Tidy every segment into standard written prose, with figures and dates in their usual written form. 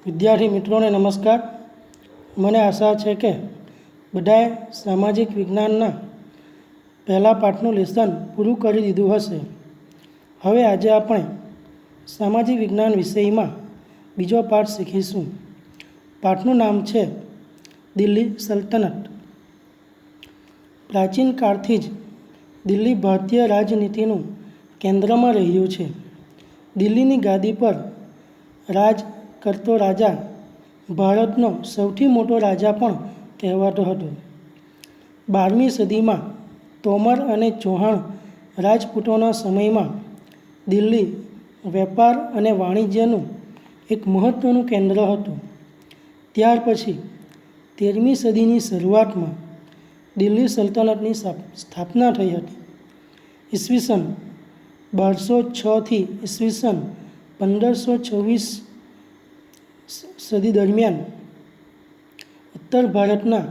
વિદ્યાર્થી મિત્રોને નમસ્કાર. મને આશા છે કે બધાએ સામાજિક વિજ્ઞાનના પહેલા પાઠનું લેસન પૂરું કરી દીધું હશે. હવે આજે આપણે સામાજિક વિજ્ઞાન વિષયમાં બીજો પાઠ શીખીશું. પાઠનું નામ છે દિલ્હી સલ્તનત. પ્રાચીન કાળથી જ દિલ્હી ભારતીય રાજનીતિનું કેન્દ્રમાં રહ્યું છે. દિલ્હીની ગાદી પર રાજ કરતો રાજા ભારતનો સૌથી મોટો રાજા પણ કહેવાતો હતો. 12મી સદીમાં તોમર અને ચૌહાણ રાજપૂતોના સમયમાં દિલ્હી વેપાર અને વાણિજ્યનું એક મહત્ત્વનું કેન્દ્ર હતું. ત્યાર પછી 13મી સદીની શરૂઆતમાં દિલ્હી સલ્તનતની સ્થાપના થઈ હતી. ઈસવીસન 1206થી ઈસવીસન 1526 સદી દરમિયાન ઉત્તર ભારતના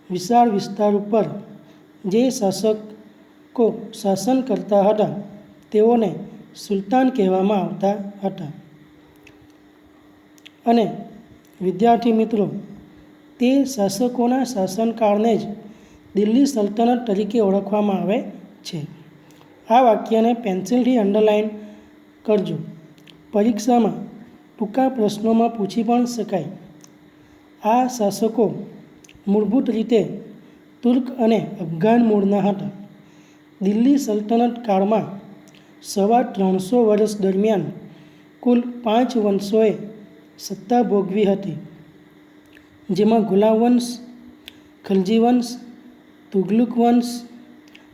વિશાળ વિસ્તાર ઉપર જે શાસકો શાસન કરતા હતા તેઓને સુલતાન કહેવામાં આવતા હતા. અને વિદ્યાર્થી મિત્રો, તે શાસકોના શાસનકાળને જ દિલ્હી સલ્તનત તરીકે ઓળખવામાં આવે છે. આ વાક્યને પેન્સિલથી અંડરલાઇન કરજો. પરીક્ષામાં ટૂંકા પ્રશ્નોમાં પૂછી પણ શકાય. આ શાસકો મૂળભૂત રીતે તુર્ક અને અફઘાન મૂળના હતા. દિલ્હી સલ્તનત કાળમાં સવા 300 વર્ષ દરમિયાન કુલ 5 વંશોએ સત્તા ભોગવી હતી, જેમાં ગુલામ વંશ, ખલજી વંશ, તુઘલુક વંશ,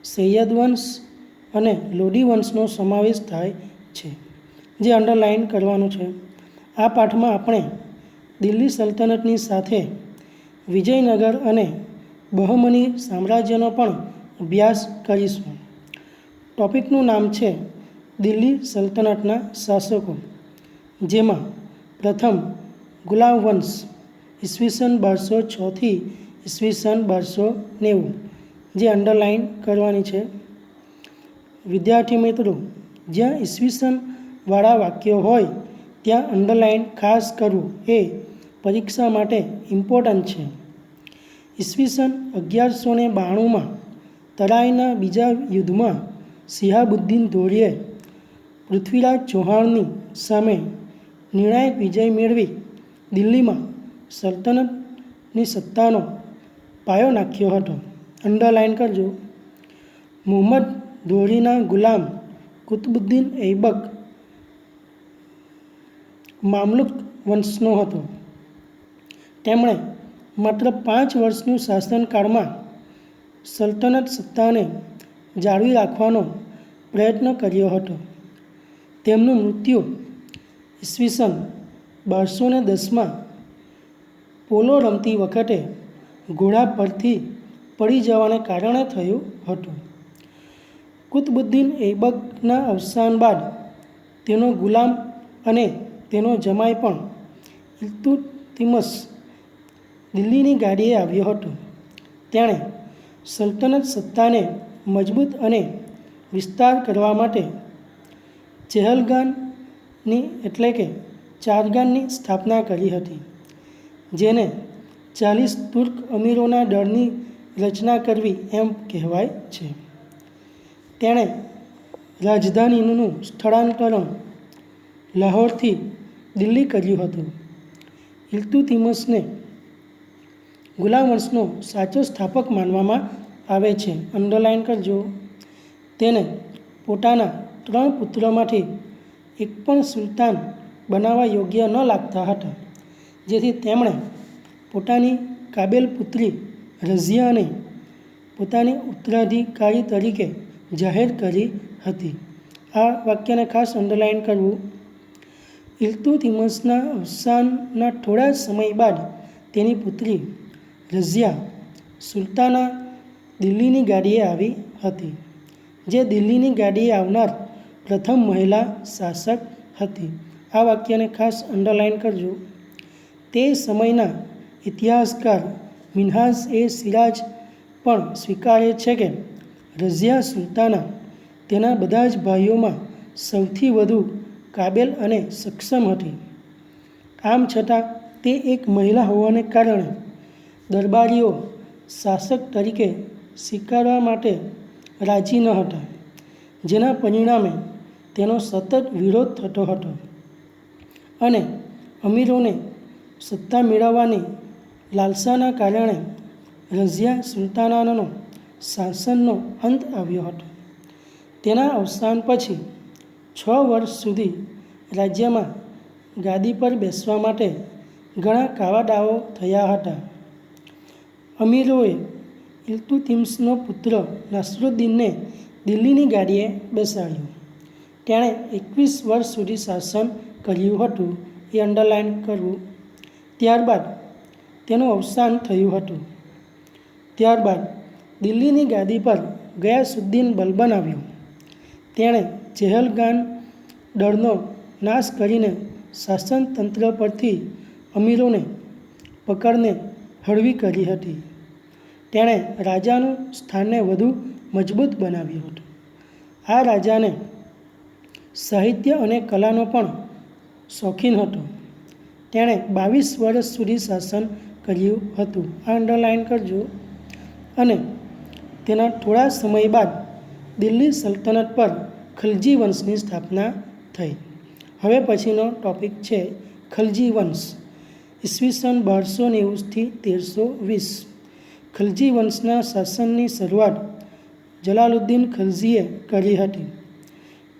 સૈયદ વંશ અને લોડી વંશનો સમાવેશ થાય છે, જે અંડરલાઇન કરવાનું છે. આ પાઠમાં આપણે દિલ્હી સલ્તનતની સાથે વિજયનગર અને બહમની સામ્રાજ્યનો પણ અભ્યાસ કરીશું. ટોપિકનું નામ છે દિલ્હી સલ્તનતના શાસકો, જેમાં પ્રથમ ગુલામ વંશ ઈસવીસન 1206થી ઈસવીસન 1290, જે અંડરલાઇન કરવાની છે. વિદ્યાર્થી મિત્રો, જ્યાં ઈસવીસન વાળા વાક્યો હોય ત્યાં અંડરલાઇન ખાસ કરવું એ પરીક્ષા માટે ઇમ્પોર્ટન્ટ છે. ઈસવીસન 1192માં તરાઈના બીજા યુદ્ધમાં શિહાબુદ્દીન ધોરીએ પૃથ્વીરાજ ચૌહાણની સામે નિર્ણાયક વિજય મેળવી દિલ્હીમાં સલ્તનતની સત્તાનો પાયો નાખ્યો હતો. અંડરલાઇન કરજો. મુહમ્મદ ધોરીના ગુલામ કુતુબુદ્દીન ઐબક મામલુક વંશનો હતો. તેમણે માત્ર 5 વર્ષનું શાસનકાળમાં સલ્તનત સત્તાને જાળવી રાખવાનો પ્રયત્ન કર્યો હતો. તેમનું મૃત્યુ ઈસવીસન 1210માં પોલો રમતી વખતે ઘોડા પરથી પડી જવાને કારણે થયું હતું. કુતુબુદ્દીન ઐબકના અવસાન બાદ તેનો ગુલામ અને તેનો જમાઈ પણ ઇલ્તુત્મિશ દિલ્હીની ગાદીએ આવ્યો હતો. તેણે સલ્તનત સત્તાને મજબૂત અને વિસ્તાર કરવા માટે ચહેલગાનની એટલે કે ચારગાનની સ્થાપના કરી હતી, જેને 40 તુર્ક અમીરોના દળની રચના કરવી એમ કહેવાય છે. તેણે રાજધાનીનું સ્થળાંતરણ લાહોરથી દિલ્હી કર્યું હતું. ઇલ્તુત્મિશને ગુલામ વંશનો સાચો સ્થાપક માનવામાં આવે છે. અંડરલાઇન કરજો. તેને પોતાના 3 પુત્રોમાંથી એક પણ સુલતાન બનાવવા યોગ્ય ન લાગતા હતા, જેથી તેમણે પોતાની કાબેલ પુત્રી રઝિયાને પોતાની ઉત્તરાધિકારી તરીકે જાહેર કરી હતી. આ વાક્યને ખાસ અંડરલાઇન કરવું. ઇલ્તુત્મિશના અવસાનના થોડા સમય બાદ તેની પુત્રી રઝિયા સુલતાના દિલ્હીની ગાદીએ આવી હતી, જે દિલ્હીની ગાદીએ આવનાર પ્રથમ મહિલા શાસક હતી. આ વાક્યને ખાસ અંડરલાઇન કરજો. તે સમયના ઇતિહાસકાર મિન્હાજ-એ-સિરાજ પણ સ્વીકારે છે કે રઝિયા સુલતાના તેના બધા જ ભાઈઓમાં સૌથી વધુ કાબેલ અને સક્ષમ હતી. આમ છતાં તે એક મહિલા હોવાને કારણે દરબારીઓ શાસક તરીકે સ્વીકારવા માટે રાજી ન હતા, જેના પરિણામે તેનો સતત વિરોધ થતો હતો અને અમીરોને સત્તા મેળવવાની લાલસાના કારણે રઝિયા સુલતાનાનો શાસનનો અંત આવ્યો હતો. તેના અવસાન પછી 6 વર્ષ સુધી રાજ્યમાં ગાદી પર બેસવા માટે ઘણા કાવાદાઓ થયા હતા. અમીરોએ ઇલ્તુત્મિશનો પુત્ર નાસિરુદ્દીનને દિલ્હીની ગાદીએ બેસાડ્યો. તેણે 21 વર્ષ સુધી શાસન કર્યું હતું, એ અંડરલાઇન કરવું. ત્યારબાદ તેનું અવસાન થયું હતું. ત્યારબાદ દિલ્હીની ગાદી પર ગયાસુદ્દીન બલબન આવ્યો. તેણે ચહેલગાન દળનો નાશ કરીને શાસન તંત્ર પરથી અમીરોને પકડને હળવી કરી હતી. તેણે રાજાનું સ્થાનને વધુ મજબૂત બનાવ્યું હતું. આ રાજાને સાહિત્ય અને કલાનો પણ શોખીન હતો. તેણે 22 વર્ષ સુધી શાસન કર્યું હતું, આ અંડરલાઇન કરજો. અને તેના થોડા સમય બાદ દિલ્હી સલ્તનત પર ખલજી વંશની સ્થાપના થઈ. હવે પછીનો ટોપિક છે ખલજી વંશ, ઈસવીસન 1290 થી 1320. ખલજી વંશના શાસનની શરૂઆત જલાલુદ્દીન ખલજીએ કરી હતી.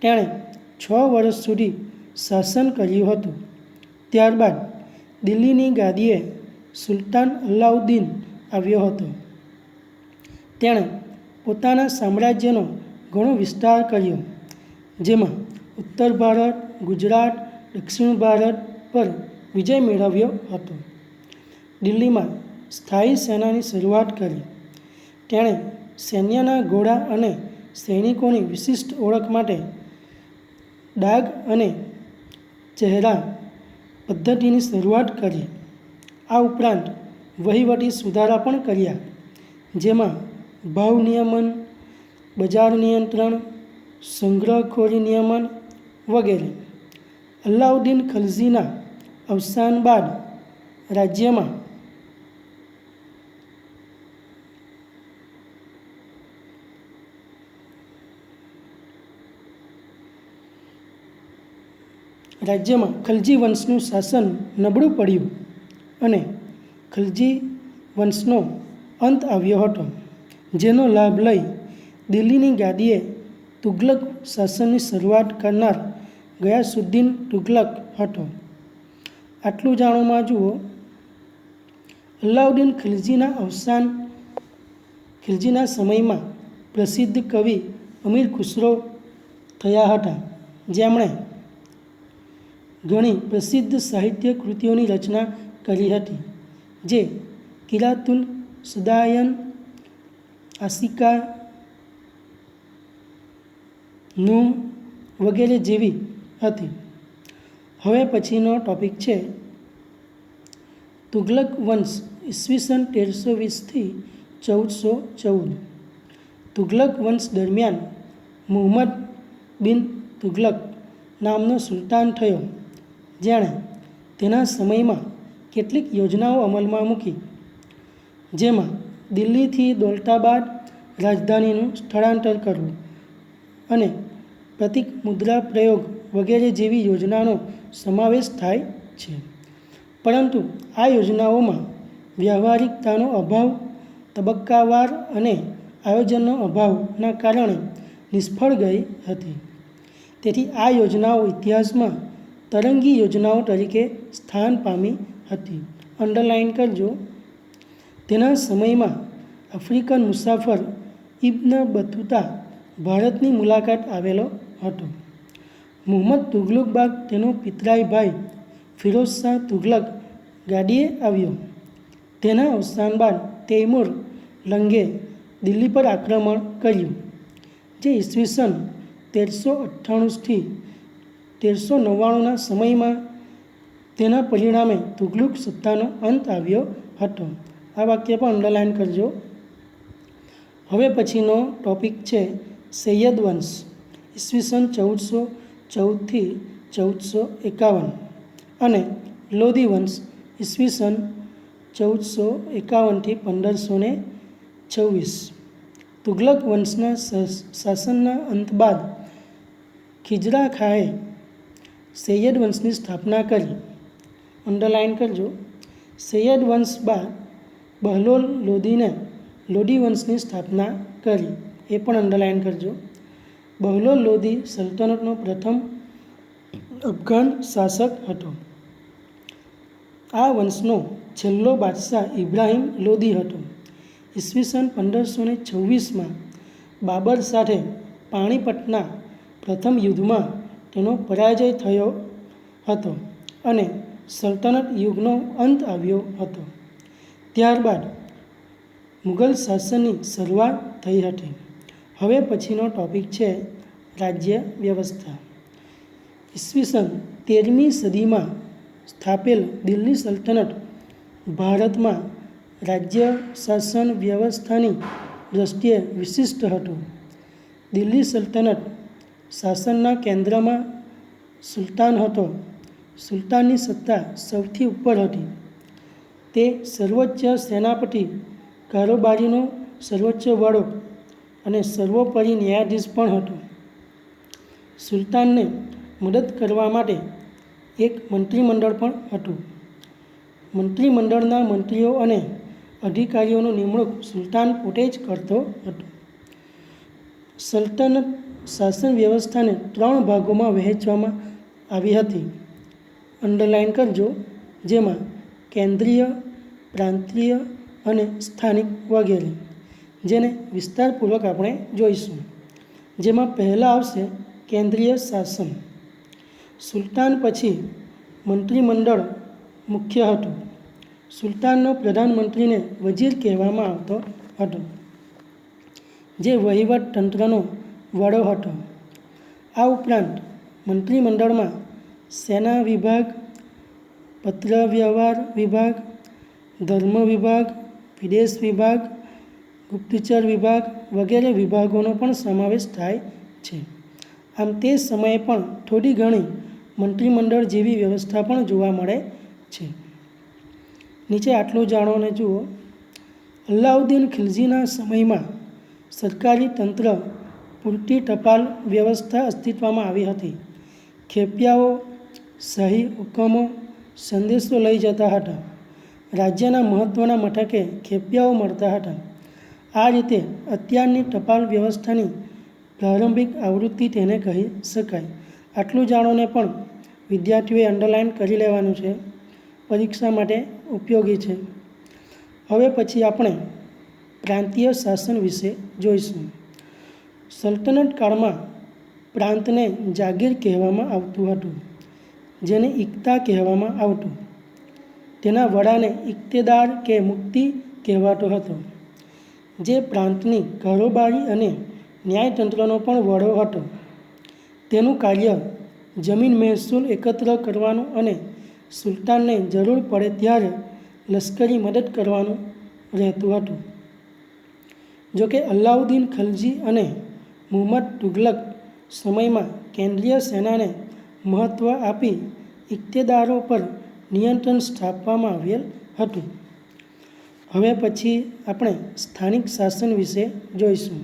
તેણે 6 વર્ષ સુધી શાસન કર્યું હતું. ત્યારબાદ દિલ્હીની ગાદીએ સુલતાન અલાઉદ્દીન આવ્યો હતો. તેણે પોતાના સામ્રાજ્યનો ઘણો વિસ્તાર કર્યો, જેમાં ઉત્તર ભારત, ગુજરાત, દક્ષિણ ભારત પર વિજય મેળવ્યો હતો. દિલ્હીમાં સ્થાયી સેનાની શરૂઆત કરી. તેણે સૈન્યના ઘોડા અને સૈનિકોની વિશિષ્ટ ઓળખ માટે ડાઘ અને ચહેરા પદ્ધતિની શરૂઆત કરી. આ ઉપરાંત વહીવટી સુધારા પણ કર્યા, જેમાં ભાવ નિયમન, બજાર નિયંત્રણ, સંગ્રહખોરી નિયમન વગેરે. અલાઉદ્દીન ખલજીના અવસાન બાદ રાજ્યમાં ખલજી વંશનું શાસન નબળું પડ્યું અને ખલજી વંશનો અંત આવ્યો હતો, જેનો લાભ લઈ દિલ્હીની ગાદીએ તુગલક શાસનની શરૂઆત કરનાર ગયાસુદ્દીન તુગલક હતો. આટલું જાણવામાં જુઓ. અલાઉદ્દીન ખિલજીના સમયમાં પ્રસિદ્ધ કવિ અમીર ખુસરો થયા હતા, જેમણે ઘણી પ્રસિદ્ધ સાહિત્ય કૃતિઓની રચના કરી હતી, જે કિરાતુલ સદાયન, આશિકા નૂમ વગેરે જેવી હતી. હવે પછીનો ટોપિક છે તુગલક વંશ, ઈસવીસન 1320 થી 1414. તુગલક વંશ દરમિયાન મુહમ્મદ બિન તુગલક નામનો સુલતાન થયો, જેણે તેના સમયમાં કેટલીક યોજનાઓ અમલમાં મૂકી, જેમાં દિલ્હીથી દૌલતાબાદ રાજધાનીનું સ્થળાંતર કરવું અને પ્રતિક મુદ્રા પ્રયોગ વગેરે જેવી યોજનાનો સમાવેશ થાય છે. પરંતુ આ યોજનાઓમાં વ્યવહારિકતાનો અભાવ, તબક્કાવાર અને આયોજનનો અભાવના કારણે નિષ્ફળ ગઈ હતી. તેથી આ યોજનાઓ ઇતિહાસમાં તરંગી યોજનાઓ તરીકે સ્થાન પામી હતી. અંડરલાઇન કરજો. તેના સમયમાં આફ્રિકન મુસાફર ઇબ્ન બતુતા ભારતની મુલાકાત આવેલો હતો. મુહમ્મદ તુગલક બાદ તેનો પિતરાઈ ભાઈ ફિરોઝ શાહ તુગલક ગાદીએ આવ્યો. તેના અવસાન બાદ તૈમૂર લંગે દિલ્હી પર આક્રમણ કર્યું, જે ઈસવીસન 1398 થી 1399ના સમયમાં તેના પરિણામે તુગલક સત્તાનો અંત આવ્યો હતો. આ વાક્ય પણ અંડરલાઇન કરજો. હવે પછીનો ટોપિક છે સૈયદ વંશ, ઈસવીસન 1414 થી 1451 અને લોધી વંશ ઈસવીસન 1451 થી 1526. તુગલક વંશના શાસનના અંત બાદ ખિજરા ખાએ સૈયદ વંશની સ્થાપના કરી. અંડરલાઇન કરજો. સૈયદ વંશ બાદ બહલોલ લોધીને લોધી વંશની સ્થાપના કરી. એ પણ અંડરલાઇન કરજો. બહલોલ લોધી સલ્તનતનો પ્રથમ અફઘાન શાસક હતો. આ વંશનો છેલ્લો બાદશાહ ઇબ્રાહિમ લોધી હતો. ઈસવીસન 1526માં બાબર સાથે પાણીપતના પ્રથમ યુદ્ધમાં તેનો પરાજય થયો હતો અને સલ્તનત યુગનો અંત આવ્યો હતો. ત્યારબાદ મુઘલ શાસનની શરૂઆત થઈ હતી. હવે પછીનો ટોપિક છે રાજ્ય વ્યવસ્થા. ઈસવીસન 13મી સદીમાં સ્થાપેલ દિલ્હી સલ્તનત ભારતમાં રાજ્ય શાસન વ્યવસ્થાની દૃષ્ટિએ વિશિષ્ટ હતું. દિલ્હી સલ્તનત શાસનના કેન્દ્રમાં સુલતાન હતો. સુલતાનની સત્તા સૌથી ઉપર હતી. તે સર્વોચ્ચ સેનાપતિ, કારોબારીનો સર્વોચ્ચ વડો અને સર્વોપરી ન્યાયાધીશ પણ હતો. સુલતાનને મદદ કરવા માટે એક મંત્રીમંડળ પણ હતું. મંત્રીમંડળના મંત્રીઓ અને અધિકારીઓની નિમણૂક સુલતાન પોતે જ કરતો હતો. સલ્તનત શાસન વ્યવસ્થાને 3 ભાગોમાં વહેંચવામાં આવી હતી. અંડરલાઇન કરજો. જેમાં કેન્દ્રીય, પ્રાંતીય અને સ્થાનિક વગેરે, જેને વિસ્તારપૂર્વક આપણે જોઈશું. જેમાં પહેલાં આવશે કેન્દ્રીય શાસન. સુલતાન પછી મંત્રીમંડળ મુખ્ય હતું. સુલતાનનો પ્રધાનમંત્રીને વજીર કહેવામાં આવતો હતો, જે વહીવટ તંત્રનો વડો હતો. આ ઉપરાંત મંત્રીમંડળમાં સેના વિભાગ, પત્રવ્યવહાર વિભાગ, ધર્મ વિભાગ, વિદેશ વિભાગ, ગુપ્તચર વિભાગ વગેરે વિભાગોનો પણ સમાવેશ થાય છે. આમ તે સમયે પણ થોડી ઘણી મંત્રીમંડળ જેવી વ્યવસ્થા પણ જોવા મળે છે. નીચે આટલું જાણો અને જુઓ. અલાઉદ્દીન ખિલજીના સમયમાં સરકારી તંત્ર પૂરતી ટપાલ વ્યવસ્થા અસ્તિત્વમાં આવી હતી. ખેપિયાઓ શાહી હુકમો, સંદેશો લઈ જતા હતા. રાજ્યના મહત્ત્વના મથકે ખેપિયાઓ મળતા હતા. આ રીતે અત્યારની ટપાલ વ્યવસ્થાની પ્રારંભિક આવૃત્તિ તેને કહી શકાય. આટલું જાણોને પણ વિદ્યાર્થીઓએ અંડરલાઇન કરી લેવાનું છે. પરીક્ષા માટે ઉપયોગી છે. હવે પછી આપણે પ્રાંતીય શાસન વિશે જોઈશું. સલ્તનત કાળમાં પ્રાંતને જાગીર કહેવામાં આવતું હતું, જેને ઇક્તા કહેવામાં આવતું. તેના વડાને ઇક્તેદાર કે મુક્તિ કહેવાતો હતો, જે પ્રાંતની કારોબારી અને ન્યાયતંત્રનો પણ વડો હતો. તેનું કાર્ય જમીન મહેસૂલ એકત્ર કરવાનું અને સુલતાનને જરૂર પડે ત્યારે લશ્કરી મદદ કરવાનું રહેતું હતું. જોકે અલાઉદ્દીન ખલજી અને મુહમ્મદ તુગલક સમયમાં કેન્દ્રીય સેનાને મહત્ત્વ આપી ઇક્તેદારો પર નિયંત્રણ સ્થાપવામાં આવેલ હતું. હવે પછી આપણે સ્થાનિક શાસન વિશે જોઈશું.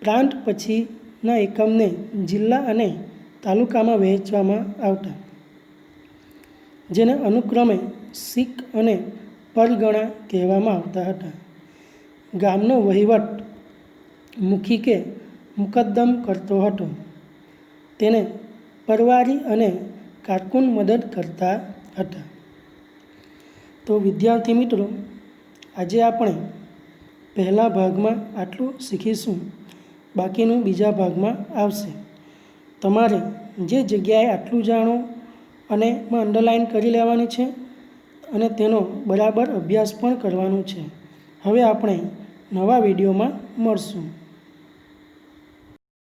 પ્રાંત પછીના એકમને જિલ્લા અને તાલુકામાં વહેંચવામાં આવતા, જેને અનુક્રમે સિક અને પરગણા કહેવામાં આવતા હતા. ગામનો વહીવટ મુખી કે મુકદ્દમ કરતો હતો. તેને પરવારી અને કારકુન મદદ કરતા હતા. તો વિદ્યાર્થી મિત્રો, આજે આપણે પહેલા ભાગમાં આટલું શીખીશું. બાકીનું બીજા ભાગમાં આવશે. તમારે જે જગ્યાએ આટલું જાણો અને અંડરલાઇન કરી લેવાની છે અને તેનો બરાબર અભ્યાસ પણ કરવાનો છે. હવે આપણે નવા વિડીયોમાં મળશું.